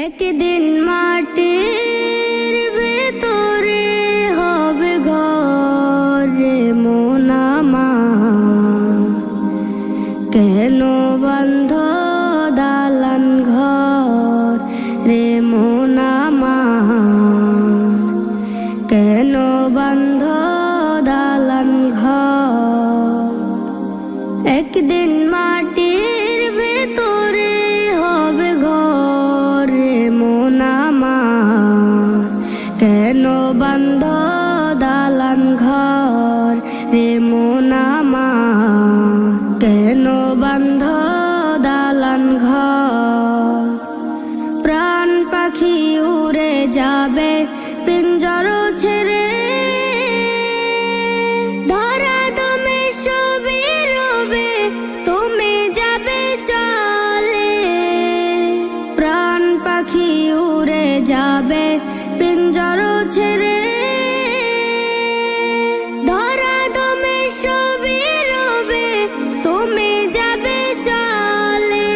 একদিন মাটির ভেতরে হবে ঘর রে মন আমার, কেন বন্ধ দালান ঘর রে মন আমার, কেন বন্ধ দালান ঘর। একদিন মাটির ভেতরে হবে ঘর রে মন আমার, কেন বন্ধ দালান ঘর রে মন আমার, কেন বন্ধ দালান ঘর। প্রাণ পাখি উড়ে যাবে পিঞ্জর ছেড়ে, ধরা দমে সবে রবে তুমি যাবে চলে। প্রাণ পাখি উড়ে যাবে পিঞ্জর ছেড়ে, ধরা দমে সবে রবে তুমি যাবে চলে।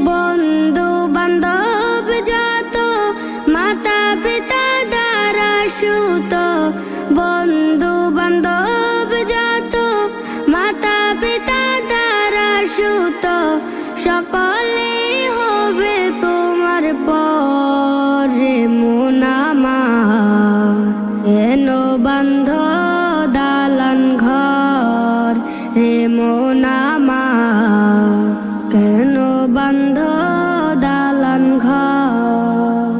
বন্ধু বান্ধব যত মাতা পিতা দ্বারা সুত, বন্ধু বান্ধব যত মাতা পিতা দ্বারা সুত, সকলে হবে তোমার পরে মন আমার, কেন বন্ধ দালান ঘর রে মন আমার, কেন বন্ধ দালান ঘর।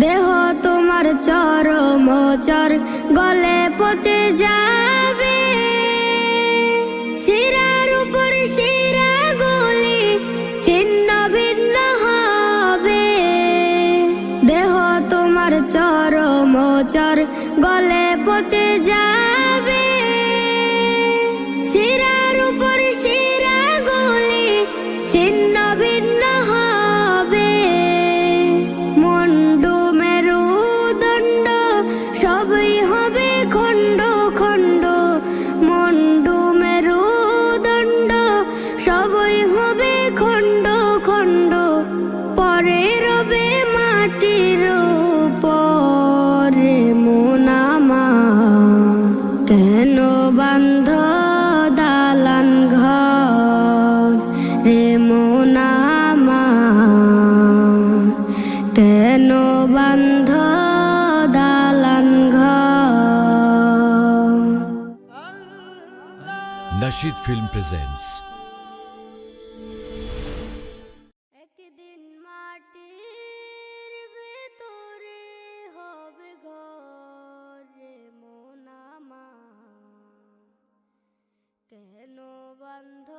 দেহ তোমার চরমচর গলে পচে যাবে, শিরার উপর শিরা গুলি ছিন্ন ভিন্ন হবে। দেহ তোমার চরমচর গলে পচে যাবে, শিরার উপর শিরা গুলি ছিন্ন ভিন্ন হবে। মুন্ডু মেরুদণ্ড সবই হবে খণ্ড খণ্ড, মুন্ডু মেরুদণ্ড সবই হবে খণ্ড খণ্ড। পরে রবে মাটির উপরে মন আমার, কেন বন্ধ দালান ঘর রে মন আমার, কেন বন্ধ দালান ঘর। Nasheed Film presents একদিন মাটির ভেতরে হবে ঘর রে মন আমার, কেন বন্ধ